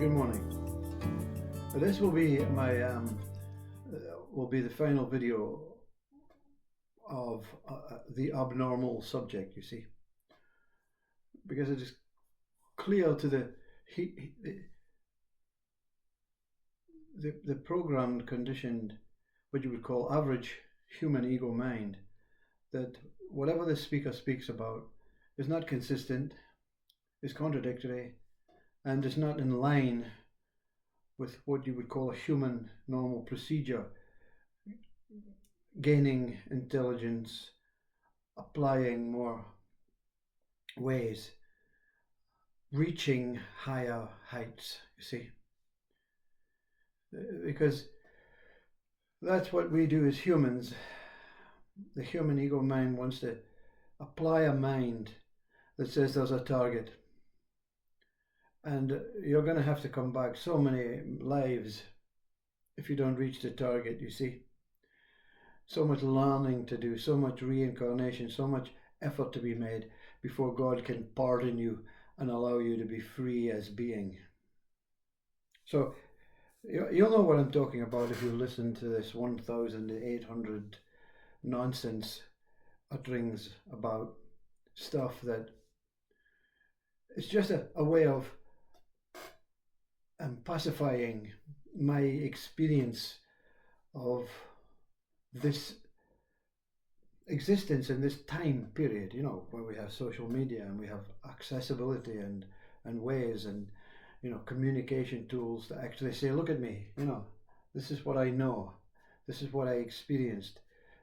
Good morning. This will be my will be the final video of the abnormal subject. You see, because it is clear to the programmed, conditioned, what you would call average human ego mind, that whatever the speaker speaks about is not consistent, is contradictory, and is not in line with what you would call a human normal procedure: gaining intelligence, applying more ways, reaching higher heights, you see. Because that's what we do as humans. The human ego mind wants to apply a mind that says there's a target. And you're going to have to come back so many lives if you don't reach the target, you see. So much learning to do, so much reincarnation, so much effort to be made before God can pardon you and allow you to be free as being. So you'll know what I'm talking about if you listen to this 1,800 nonsense utterings about stuff that it's just a way of pacifying my experience of this existence in this time period, you know, where we have social media and we have accessibility and ways and, you know, communication tools to actually say, look at me, you know, this is what I know, this is what I experienced,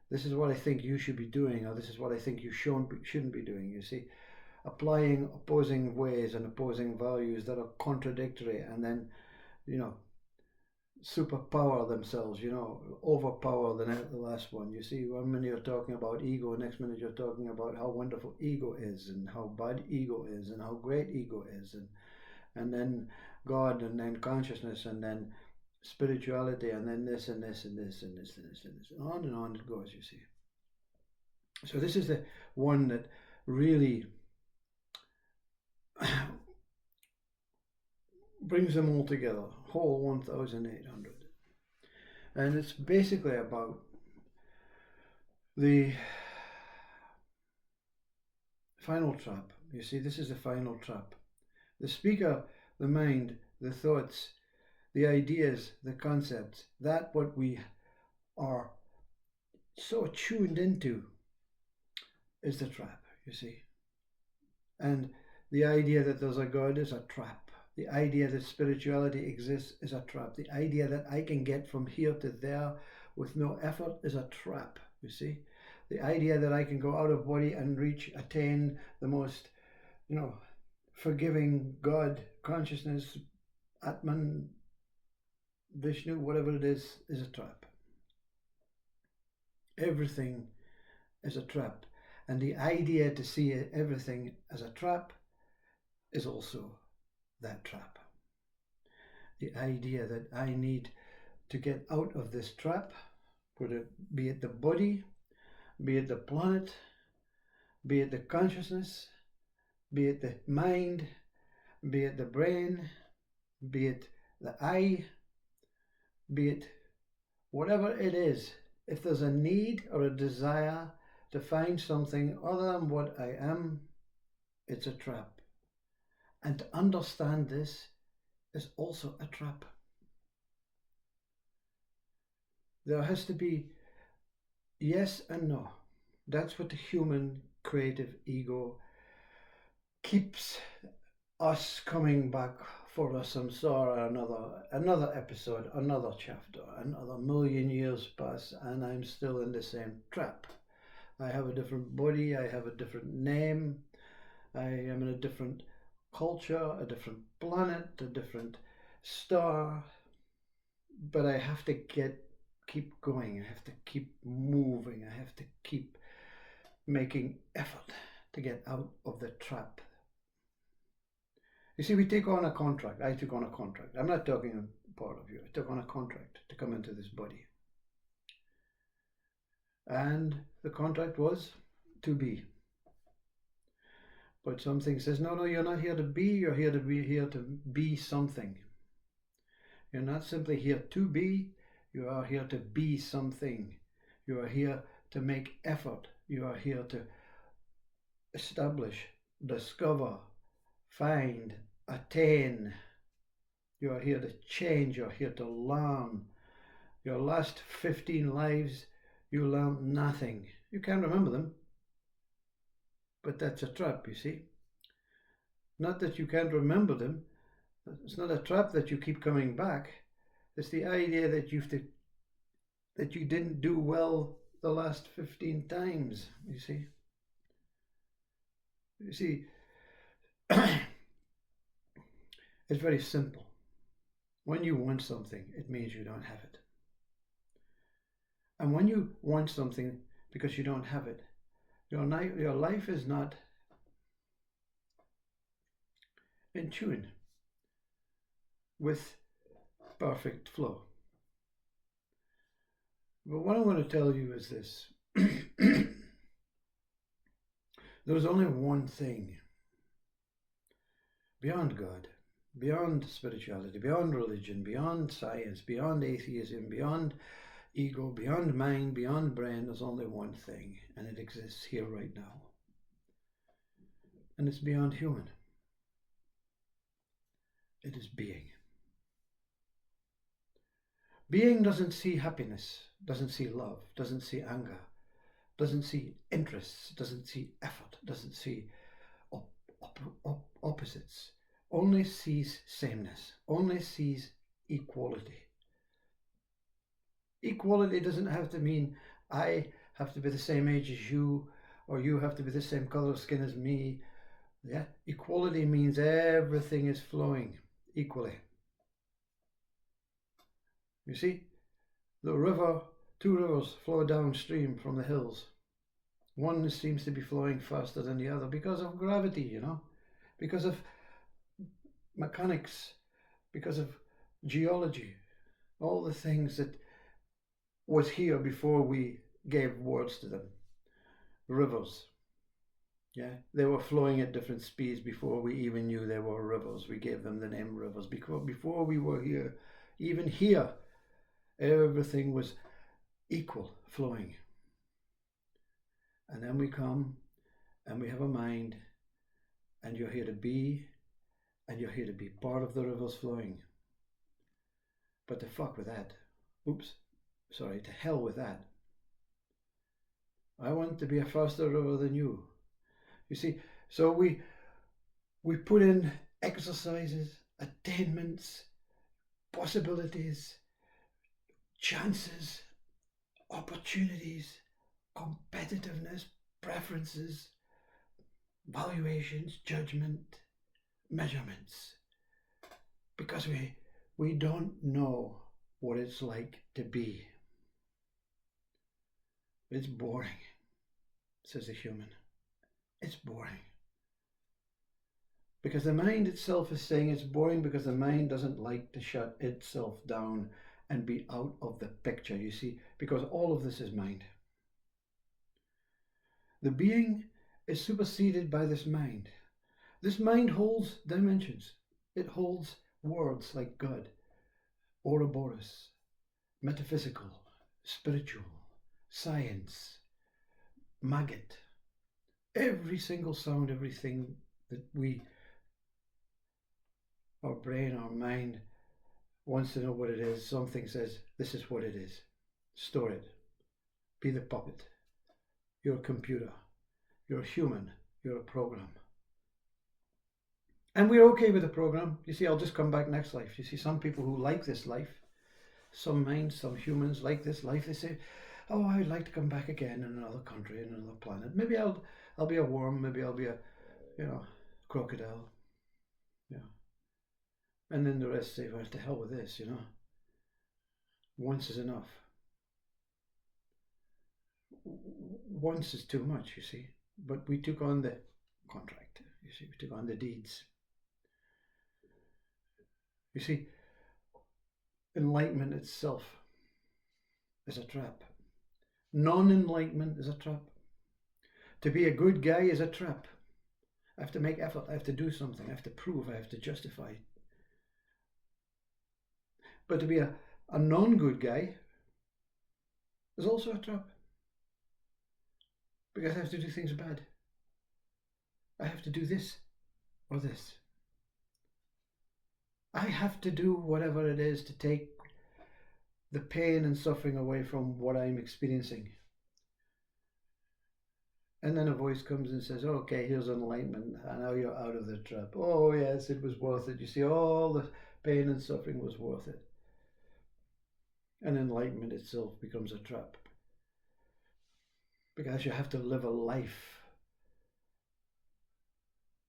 this is what I think you should be doing, or this is what I think you shouldn't be doing, you see. Applying opposing ways and opposing values that are contradictory, and then, you know, superpower themselves, you know, overpower the last one. You see, 1 minute you're talking about ego, next minute you're talking about how wonderful ego is and how bad ego is and how great ego is, and then God, and then consciousness, and then spirituality, and then this and this and this and this and this and this, and on it goes, you see. So this is the one that really brings them all together, whole 1,800. And it's basically about the final trap. You see, this is the final trap. The speaker, the mind, the thoughts, the ideas, the concepts, that what we are so tuned into is the trap, you see. And the idea that there's a God is a trap. The idea that spirituality exists is a trap. The idea that I can get from here to there with no effort is a trap, you see. The idea that I can go out of body and attain the most, you know, forgiving God, consciousness, Atman, Vishnu, whatever it is a trap. Everything is a trap. And the idea to see everything as a trap is also that trap. The idea that I need to get out of this trap, be it the body, be it the planet, be it the consciousness, be it the mind, be it the brain, be it the I, be it whatever it is, if there's a need or a desire to find something other than what I am, it's a trap. And to understand this is also a trap. There has to be yes and no. That's what the human creative ego keeps us coming back for a samsara, another episode, another chapter, another million years pass, and I'm still in the same trap. I have a different body, I have a different name, I am in a different culture, a different planet, a different star, but I have to keep going, I have to keep moving, I have to keep making effort to get out of the trap. You see, we take on a contract. I took on a contract. I'm not talking part of you. I took on a contract to come into this body. And the contract was to be. But something says, no, you're not here to be, you're here to be something. You're not simply here to be, you are here to be something. You are here to make effort. You are here to establish, discover, find, attain. You are here to change. You're here to learn. Your last 15 lives, you learned nothing. You can't remember them. But that's a trap, you see. Not that you can't remember them. It's not a trap that you keep coming back. It's the idea that that you didn't do well the last 15 times, you see. You see, it's very simple. When you want something, it means you don't have it. And when you want something because you don't have it, your life is not in tune with perfect flow. But what I'm going to tell you is this. There's only one thing beyond God, beyond spirituality, beyond religion, beyond science, beyond atheism, beyond ego, beyond mind, beyond brain. There's only one thing, and it exists here right now. And it's beyond human. It is being. Being doesn't see happiness, doesn't see love, doesn't see anger, doesn't see interests, doesn't see effort, doesn't see opposites, only sees sameness, only sees equality. Equality doesn't have to mean I have to be the same age as you, or you have to be the same color of skin as me. Yeah, equality means everything is flowing equally. You see, the river, two rivers flow downstream from the hills. One seems to be flowing faster than the other because of gravity, you know, because of mechanics, because of geology, all the things that was here before we gave words to them. Rivers. Yeah, they were flowing at different speeds before we even knew they were rivers. We gave them the name rivers because before we were here, even here, everything was equal, flowing. And then we come and we have a mind, and you're here to be, and you're here to be part of the rivers flowing. But to fuck with that. To hell with that. I want to be a faster river than you. You see, so we put in exercises, attainments, possibilities, chances, opportunities, competitiveness, preferences, valuations, judgment, measurements, because we don't know what it's like to be. It's boring, says the human. It's boring. Because the mind itself is saying it's boring because the mind doesn't like to shut itself down and be out of the picture, you see, because all of this is mind. The being is superseded by this mind. This mind holds dimensions. It holds words like God, Ouroboros, metaphysical, spiritual, science, maggot. Every single sound, everything that our brain, our mind wants to know what it is. Something says, this is what it is. Store it. Be the puppet. You're a computer. You're a human. You're a program. And we're okay with the program. You see, I'll just come back next life. You see, some people who like this life, some minds, some humans like this life, they say, oh, I'd like to come back again in another country, in another planet. Maybe I'll be a worm. Maybe I'll be a, crocodile. Yeah. And then the rest say, well, to hell with this, Once is enough. Once is too much, you see. But we took on the contract, you see. We took on the deeds. You see, enlightenment itself is a trap. Non-enlightenment is a trap. To be a good guy is a trap. I have to make effort. I have to do something. I have to prove. I have to justify. But to be a non-good guy is also a trap. Because I have to do things bad. I have to do this or this. I have to do whatever it is to take the pain and suffering away from what I'm experiencing. And then a voice comes and says, okay, here's enlightenment, and now you're out of the trap. Oh yes, it was worth it. You see, all the pain and suffering was worth it. And enlightenment itself becomes a trap. Because you have to live a life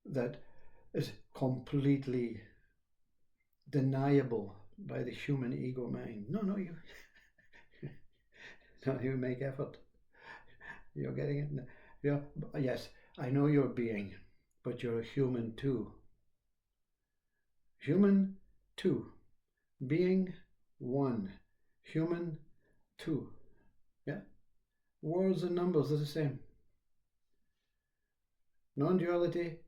that is completely deniable by the human ego mind. No, you no, you make effort. You're getting it? Yes, I know you're being, but you're a human too. Human two. Being one. Human two. Yeah? Words and numbers are the same. Non-duality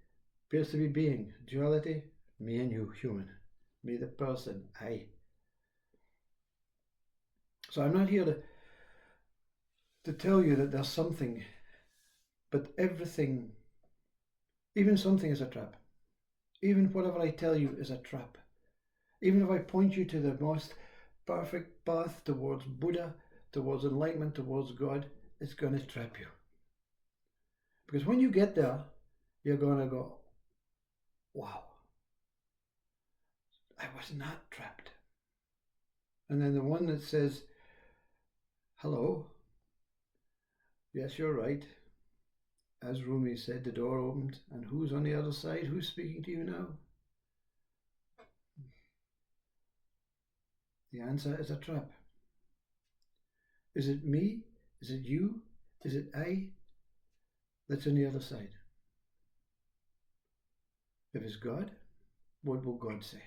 appears to be being. Duality, me and you, human. Me the person, I. So I'm not here to tell you that there's something, but everything, even something is a trap. Even whatever I tell you is a trap. Even if I point you to the most perfect path towards Buddha, towards enlightenment, towards God, it's going to trap you. Because when you get there, you're going to go, wow, I was not trapped. And then the one that says, hello, yes, you're right. As Rumi said, the door opened, and who's on the other side? Who's speaking to you now? The answer is a trap. Is it me? Is it you? Is it I that's on the other side? If it's God, what will God say?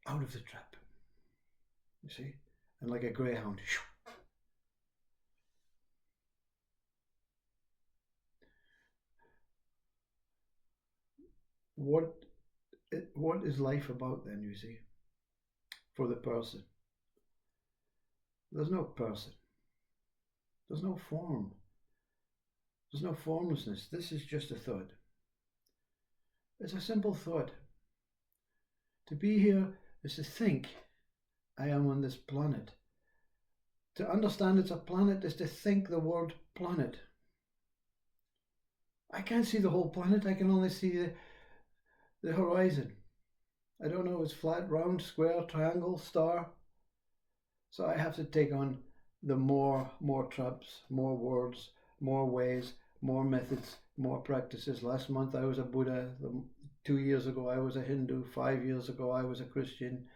Out of the trap. You see? And like a greyhound. What is life about then, you see? For the person. There's no person. There's no form. There's no formlessness. This is just a thought. It's a simple thought. To be here is to think I am on this planet. To understand it's a planet is to think the word planet. I can't see the whole planet. I can only see the horizon. I don't know if it's flat, round, square, triangle, star. So I have to take on the more traps, more words, more ways, more methods, more practices. Last month I was a Buddha. 2 years ago I was a Hindu. 5 years ago I was a Christian.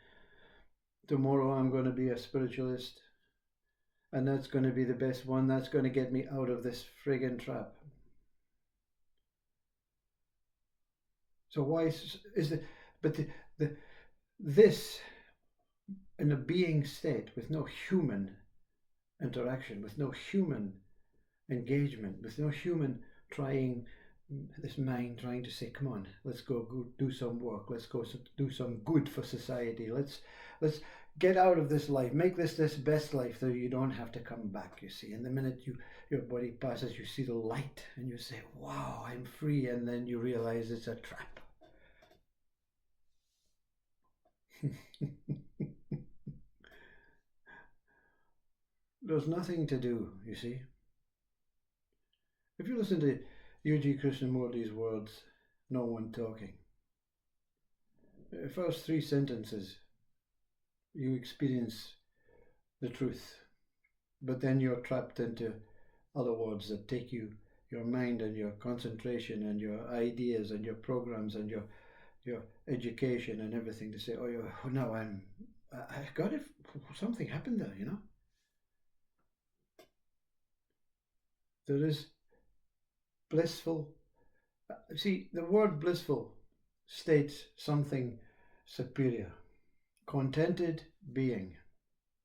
Tomorrow I'm going to be a spiritualist. And that's going to be the best one. That's going to get me out of this friggin' trap. So why is it? But this in a being state with no human interaction, with no human engagement, with no human trying, this mind trying to say, come on, let's go do some work, let's go do some good for society, let's get out of this life, make this best life so you don't have to come back, you see. And the minute your body passes, you see the light and you say, wow, I'm free, and then you realize it's a trap. There's nothing to do, you see. If you listen to U.G. Krishnamurti's words, no one talking, the first 3 sentences, you experience the truth, but then you're trapped into other words that take your mind and your concentration and your ideas and your programs and your education and everything to say, oh no, I got it, something happened there, you know. There is blissful. See, the word blissful states something superior. Contented being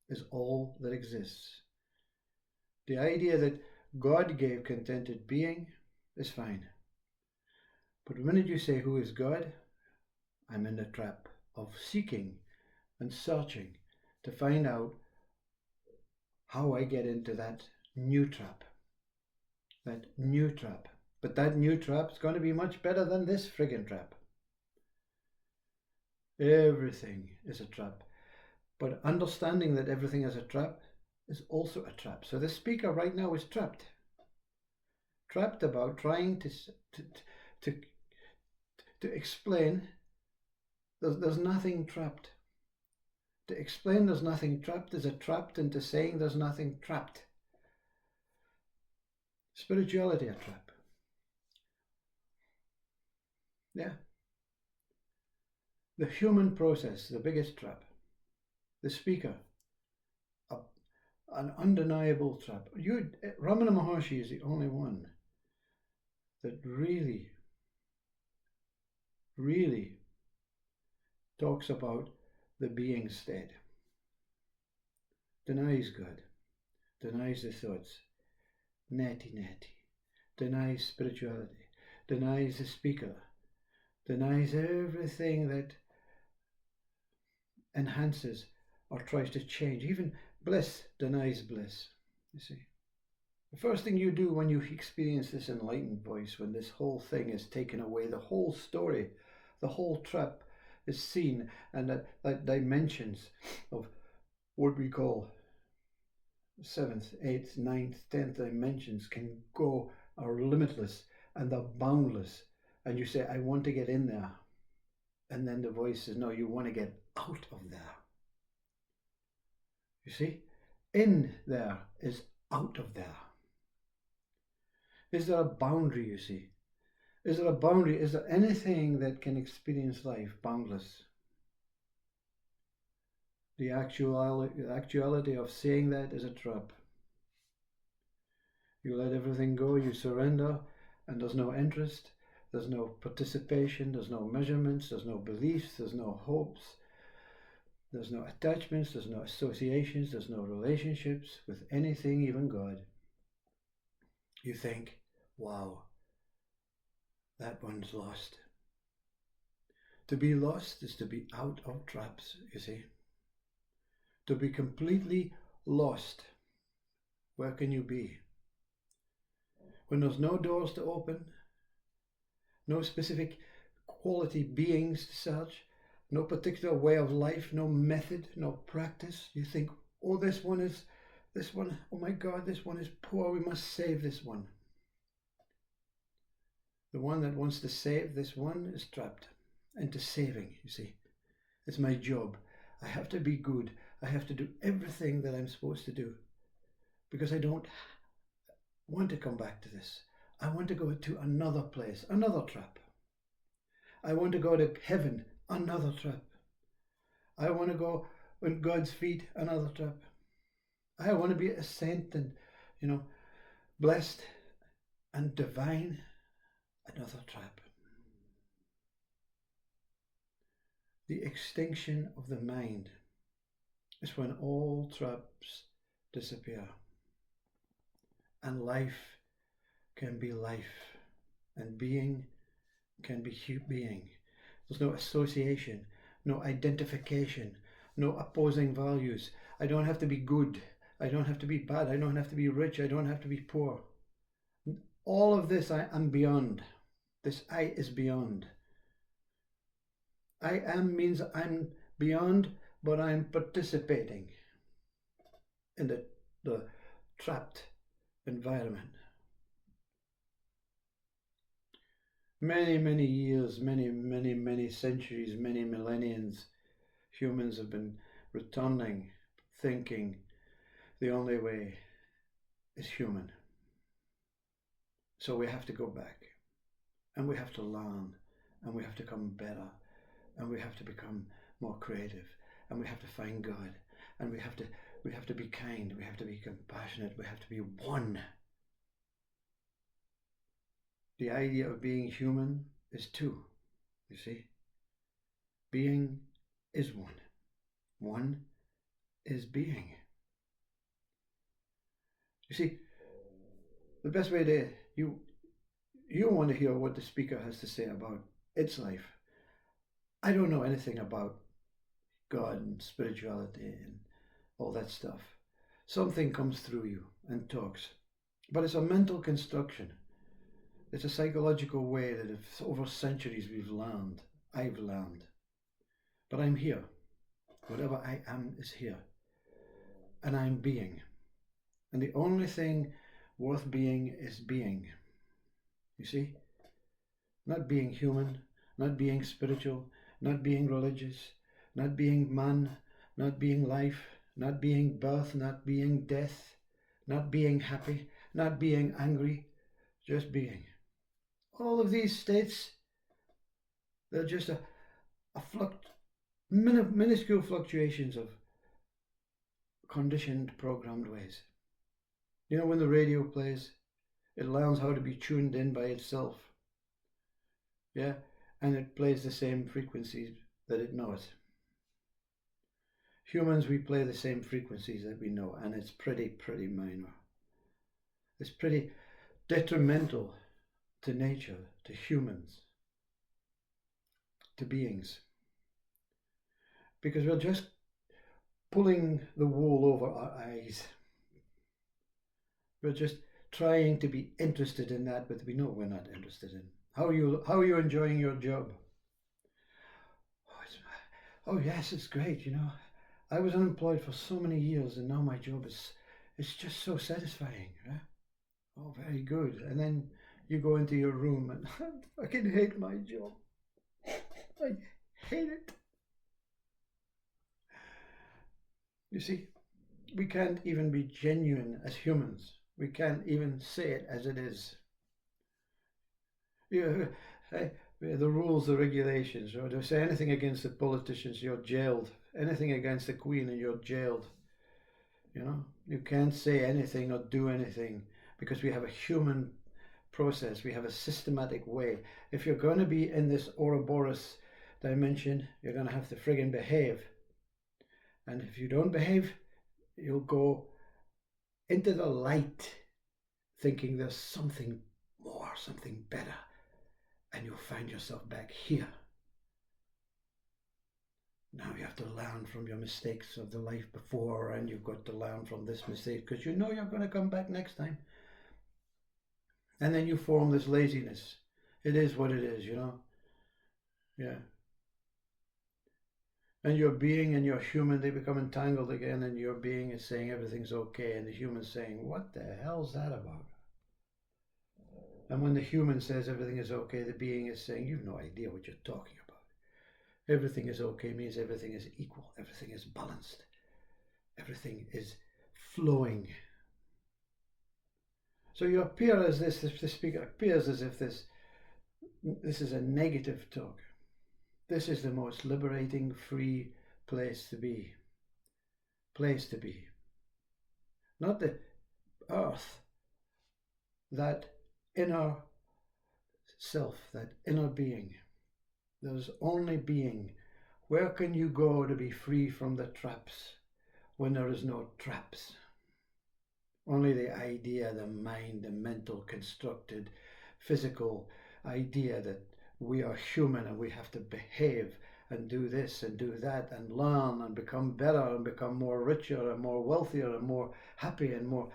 is all that exists. The idea that God gave contented being is fine. But the minute you say, who is God? I'm in the trap. of seeking and searching to find out how I get into that new trap. That new trap. But that new trap is going to be much better than this friggin' trap. Everything is a trap. But understanding that everything is a trap is also a trap. So the speaker right now is trapped. Trapped about trying to explain there's nothing trapped. To explain there's nothing trapped is a trapped into saying there's nothing trapped. Spirituality a trap. Yeah. The human process, the biggest trap. The speaker, an undeniable trap. Ramana Maharshi is the only one that really talks about the being state. Denies God, denies the thoughts, neti, denies spirituality, denies the speaker, denies everything that enhances or tries to change. Even bliss denies bliss, you see. The first thing you do when you experience this enlightened voice, when this whole thing is taken away, the whole story, the whole trap is seen, and that dimensions of what we call 7th, 8th, 9th, 10th dimensions can go, are limitless, and they're boundless. And you say, I want to get in there. And then the voice says, no, you want to get out of there. You see? In there is out of there. Is there a boundary, you see? Is there a boundary? Is there anything that can experience life boundless? The actuality of saying that is a trap. You let everything go, you surrender, and there's no interest, there's no participation, there's no measurements, there's no beliefs, there's no hopes, there's no attachments, there's no associations, there's no relationships with anything, even God. You think, wow, that one's lost. To be lost is to be out of traps, you see. To be completely lost, where can you be? When there's no doors to open, no specific quality beings to search, no particular way of life, no method, no practice, you think, oh, this one, oh my God, this one is poor, we must save this one. The one that wants to save this one is trapped into saving, you see. It's my job. I have to be good. I have to do everything that I'm supposed to do because I don't want to come back to this. I want to go to another place, another trap. I want to go to heaven, another trap. I want to go on God's feet, another trap. I want to be a saint and, blessed and divine, another trap. The extinction of the mind is when all traps disappear and life can be life and being can be being. There's no association, no identification, no opposing values. I don't have to be good. I don't have to be bad. I don't have to be rich. I don't have to be poor. All of this I am beyond. This I is beyond. I am means I'm beyond, but I'm participating in the trapped environment. Many, many years, many centuries, many millenniums, humans have been returning, thinking the only way is human. So we have to go back and we have to learn and we have to become better and we have to become more creative and we have to find God and we have to be kind, we have to be compassionate, we have to be one. The idea of being human is two, you see. Being is one. One is being. You see, the best way to, you want to hear what the speaker has to say about its life. I don't know anything about God and spirituality and all that stuff. Something comes through you and talks. But it's a mental construction. It's a psychological way that over centuries I've learned. But I'm here. Whatever I am is here. And I'm being. And the only thing worth being is being. You see? Not being human, not being spiritual, not being religious, not being man, not being life, not being birth, not being death, not being happy, not being angry, just being. All of these states, they're just minuscule fluctuations of conditioned, programmed ways. You know, when the radio plays, it learns how to be tuned in by itself. Yeah, and it plays the same frequencies that it knows. Humans, we play the same frequencies that we know, and it's pretty minor. It's pretty detrimental to nature, to humans, to beings. Because we're just pulling the wool over our eyes. We're just trying to be interested in that, but we know we're not interested in. How are you enjoying your job? Oh yes, it's great, you know. I was unemployed for so many years and now my job it's just so satisfying. Right? Oh, very good. And then you go into your room and I fucking hate my job. I hate it. You see, we can't even be genuine as humans. We can't even say it as it is. The rules, the regulations, or to say anything against the politicians, you're jailed. Anything against the Queen and you're jailed. You know, you can't say anything or do anything because we have a human process. We have a systematic way. If you're going to be in this Ouroboros dimension, you're going to have to friggin' behave. And if you don't behave, you'll go into the light thinking there's something more, something better. And you'll find yourself back here. Now you have to learn from your mistakes of the life before, and you've got to learn from this mistake because you know you're going to come back next time. And then you form this laziness. It is what it is, you know. Yeah. And your being and your human, they become entangled again, and your being is saying everything's okay, and the human's saying, what the hell's that about? And when the human says everything is okay, the being is saying, you've no idea what you're talking about. Everything is okay means everything is equal, everything is balanced, everything is flowing. So you appear as this, the speaker appears as if this is a negative talk. This is the most liberating, free place to be. Place to be. Not the earth, that inner self, that inner being. There's only being. Where can you go to be free from the traps when there is no traps? Only the idea, the mind, the mental, constructed, physical idea that we are human and we have to behave and do this and do that and learn and become better and become more richer and more wealthier and more happy and more.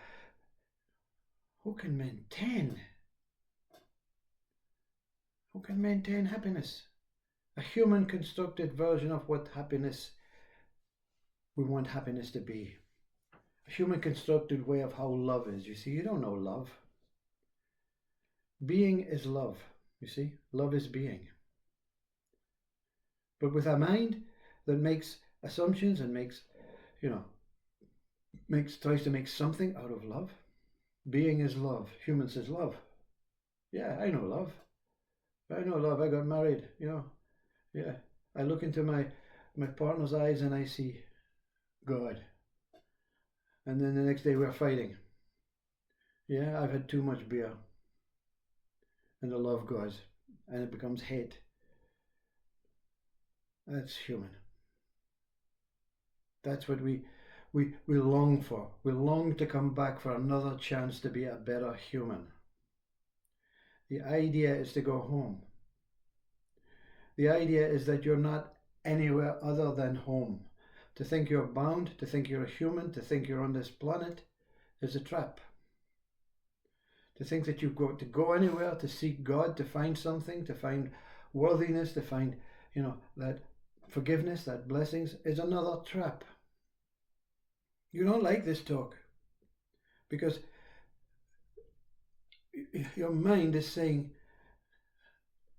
Who can maintain? Who can maintain happiness? A human constructed version of what happiness we want happiness to be. A human constructed way of how love is. You see, you don't know love. Being is love. You see, love is being. But with a mind that makes assumptions and tries to make something out of love. Being is love. Human says love. Yeah, I know love. I know love. I got married, you know. Yeah, I look into my partner's eyes and I see God. And then the next day we're fighting. Yeah, I've had too much beer. And the love goes. And it becomes hate. That's human. That's what we long for. We long to come back for another chance to be a better human. The idea is to go home. The idea is that you're not anywhere other than home. To think you're bound, to think you're a human, to think you're on this planet is a trap. To think that you've got to go anywhere to seek God, to find something, to find worthiness, to find, that forgiveness, that blessings is another trap. You don't like this talk because your mind is saying,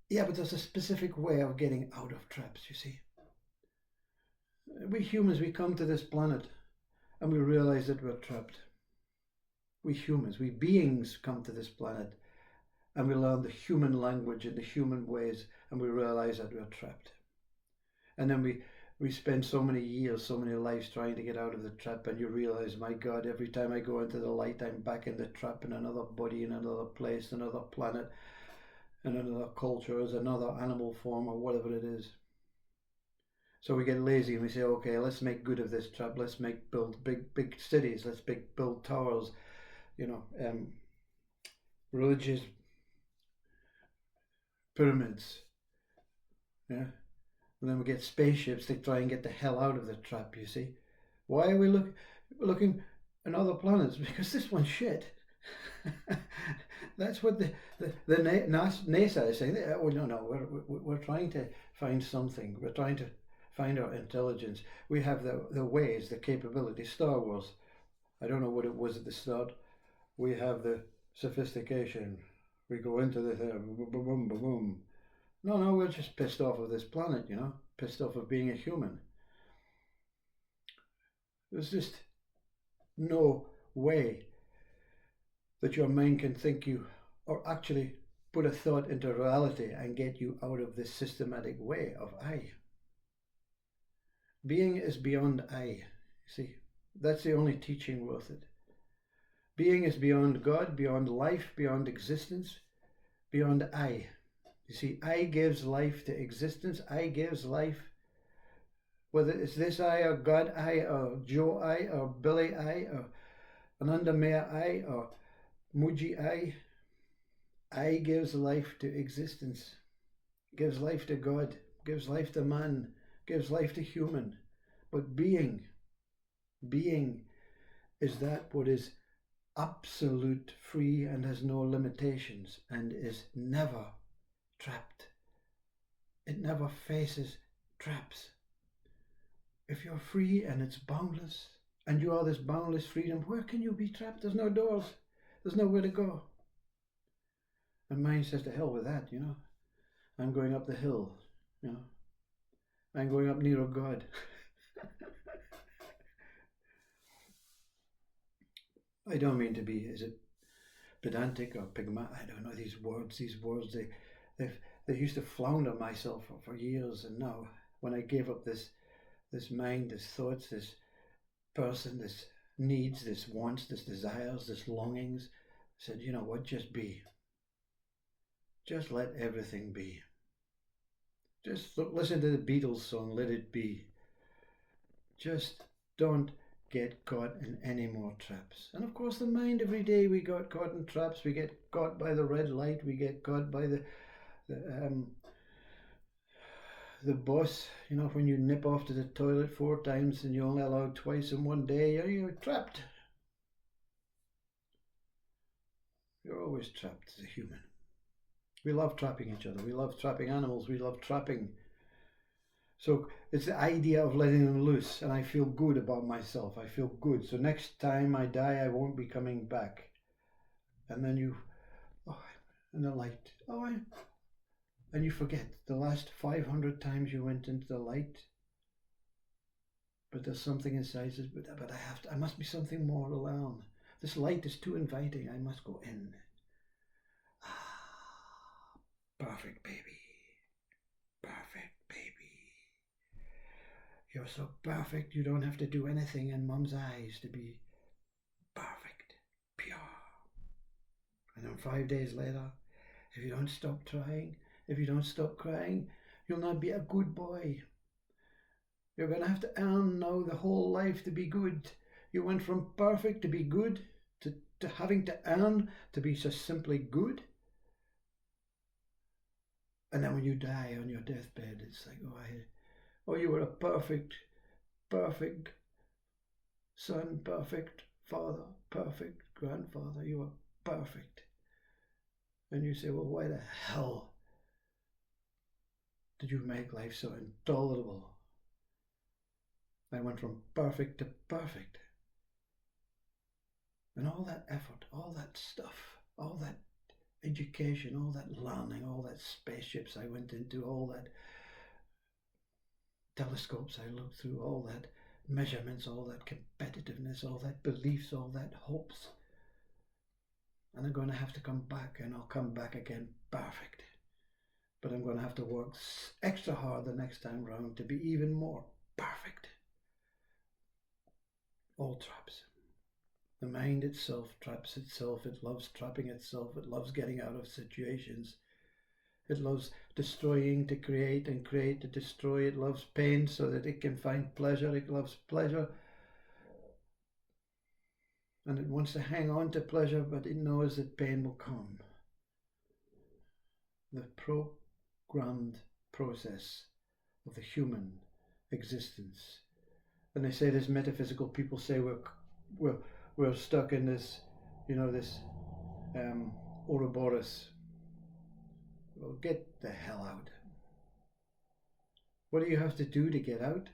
yeah, but there's a specific way of getting out of traps, you see. We humans, we come to this planet and we realize that we're trapped. We humans, we beings come to this planet and we learn the human language and the human ways and we realize that we're trapped. And then we spend so many years, so many lives trying to get out of the trap, and you realize, my God, every time I go into the light, I'm back in the trap, in another body, in another place, another planet, in another culture, as another animal form, or whatever it is. So we get lazy and we say, okay, let's make good of this trap. Let's build big cities. Let's build towers, religious pyramids. Yeah. And then we get spaceships to try and get the hell out of the trap, you see. Why are we looking at other planets? Because this one's shit. That's what the NASA is saying. Oh, no, we're trying to find something. We're trying to find our intelligence. We have the ways, the capability. Star Wars, I don't know what it was at the start. We have the sophistication. We go into the boom, boom, boom, boom, boom. No, we're just pissed off of this planet, pissed off of being a human. There's just no way that your mind can think you, or actually put a thought into reality and get you out of this systematic way of I. Being is beyond I, see. That's the only teaching worth it. Being is beyond God, beyond life, beyond existence, beyond I. You see, I gives life to existence. I gives life, whether it's this I or God I or Joe I or Billy I or Anandamaya I or Muji I gives life to existence, gives life to God, gives life to man, gives life to human. But being is that what is absolute, free, and has no limitations, and is never trapped. It never faces traps. If you're free and it's boundless, and you are this boundless freedom, where can you be trapped? There's no doors. There's nowhere to go. And mind says, to hell with that, I'm going up the hill, I'm going up nearer God. I don't mean to be, is it pedantic or pigma? I don't know, these words, they used to flounder myself for years, and now when I gave up this mind, this thoughts, this person, this needs, this wants, this desires, this longings, I said, you know what, just be. Just let everything be. Just listen to the Beatles song, Let It Be. Just don't get caught in any more traps. And of course the mind, every day we got caught in traps. We get caught by the red light. We get caught by the boss, when you nip off to the toilet 4 times and you're only allowed twice in one day, you're trapped. You're always trapped as a human. We love trapping each other. We love trapping animals. We love trapping. So it's the idea of letting them loose, and I feel good about myself. I feel good. So next time I die, I won't be coming back. And then and the light, and you forget the last 500 times you went into the light. But there's something inside says, but I must be something more to learn. This light is too inviting. I must go in. Perfect baby. Perfect baby. You're so perfect you don't have to do anything in Mum's eyes to be perfect, pure. And then 5 days later, if you don't stop trying, if you don't stop crying, you'll not be a good boy. You're going to have to earn now the whole life to be good. You went from perfect to be good to having to earn to be just simply good. And then when you die on your deathbed, it's like, Oh, you were a perfect, perfect son, perfect father, perfect grandfather. You were perfect. And you say, well, why the hell did you make life so intolerable? I went from perfect to perfect. And all that effort, all that stuff, all that education, all that learning, all that spaceships I went into, all that telescopes I looked through, all that measurements, all that competitiveness, all that beliefs, all that hopes. And I'm going to have to come back, and I'll come back again perfect. But I'm going to have to work extra hard the next time round to be even more perfect. All traps. The mind itself traps itself. It loves trapping itself. It loves getting out of situations. It loves destroying to create and create to destroy. It loves pain so that it can find pleasure. It loves pleasure. And it wants to hang on to pleasure, but it knows that pain will come. The programmed process of the human existence. And they say this metaphysical people say we're stuck in this, this Ouroboros. Well, get the hell out. What do you have to do to get out?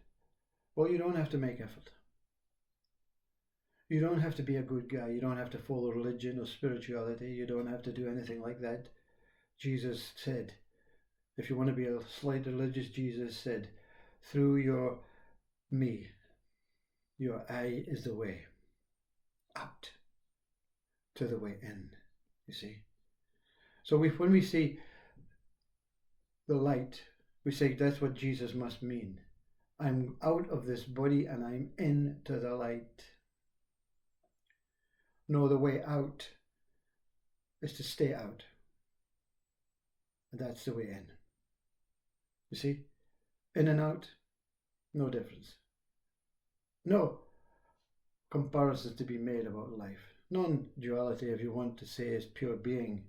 Well, you don't have to make effort. You don't have to be a good guy. You don't have to follow religion or spirituality. You don't have to do anything like that. Jesus said, if you want to be a slight religious, Jesus said, through your eye is the way out to the way in, you see. So when we see the light, we say that's what Jesus must mean. I'm out of this body and I'm into the light. No, the way out is to stay out. And that's the way in. You see? In and out, no difference. No comparisons to be made about life. Non-duality, if you want to say, is pure being.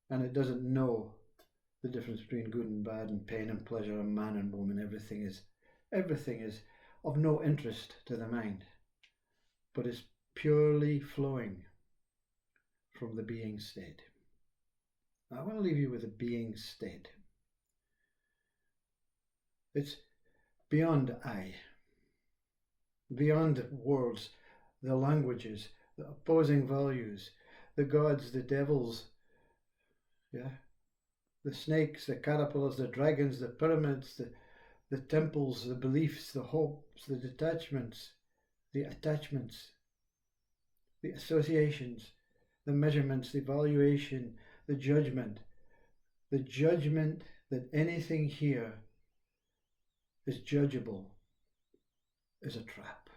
And it doesn't know the difference between good and bad and pain and pleasure and man and woman. Everything is of no interest to the mind, but is purely flowing from the being state. I want to leave you with the being state. It's beyond I, beyond words, the languages, the opposing values, the gods, the devils, the snakes, the caterpillars, the dragons, the pyramids, the temples, the beliefs, the hopes, the detachments, the attachments, the associations, the measurements, the evaluation, the judgment that anything here is judgeable is a trap.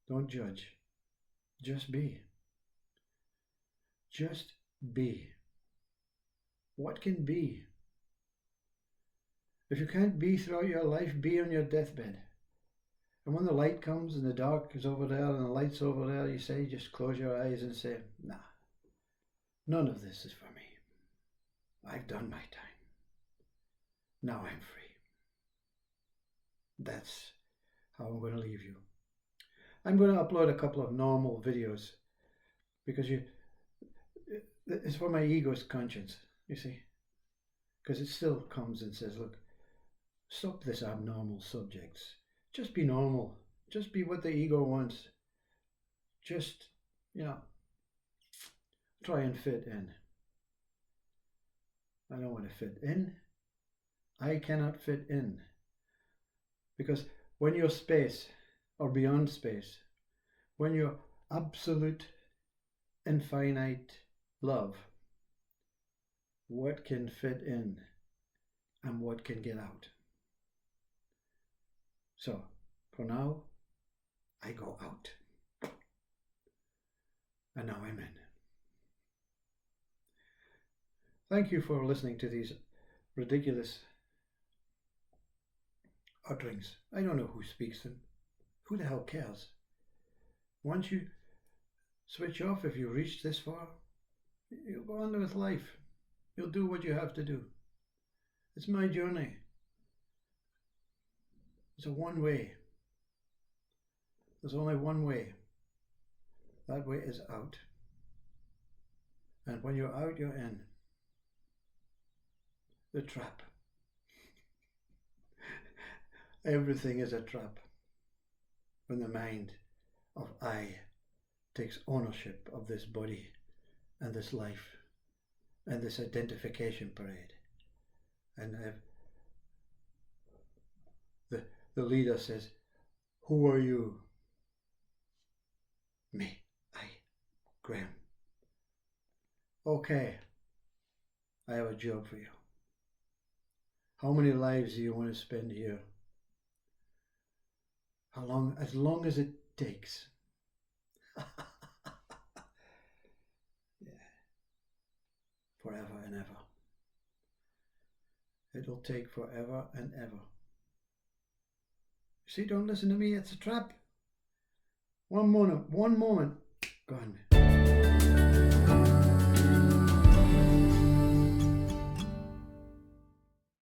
Don't judge. Just be. Just be. What can be? If you can't be throughout your life, be on your deathbed. And when the light comes and the dark is over there and the light's over there, you say, just close your eyes and say, nah, none of this is for me. I've done my time. Now I'm free. That's how I'm going to leave you. I'm going to upload a couple of normal videos because it's for my ego's conscience, you see. Because it still comes and says, look, stop this abnormal subjects. Just be normal. Just be what the ego wants. Just, try and fit in. I don't want to fit in. I cannot fit in. Because when you're space or beyond space, when you're absolute infinite love, what can fit in and what can get out? So, for now, I go out. And now I'm in. Thank you for listening to these ridiculous utterings. I don't know who speaks them. Who the hell cares? Once you switch off, if you reach this far, you'll go on with life. You'll do what you have to do. It's my journey. It's a one way. There's only one way. That way is out. And when you're out, you're in. The trap. Everything is a trap. When the mind of I takes ownership of this body and this life and this identification parade. And the leader says, who are you? Me, I, Graham. Okay, I have a job for you. How many lives do you want to spend here? How long? As long as it takes. Yeah. Forever and ever. It'll take forever and ever. See, don't listen to me, it's a trap. One moment, gone.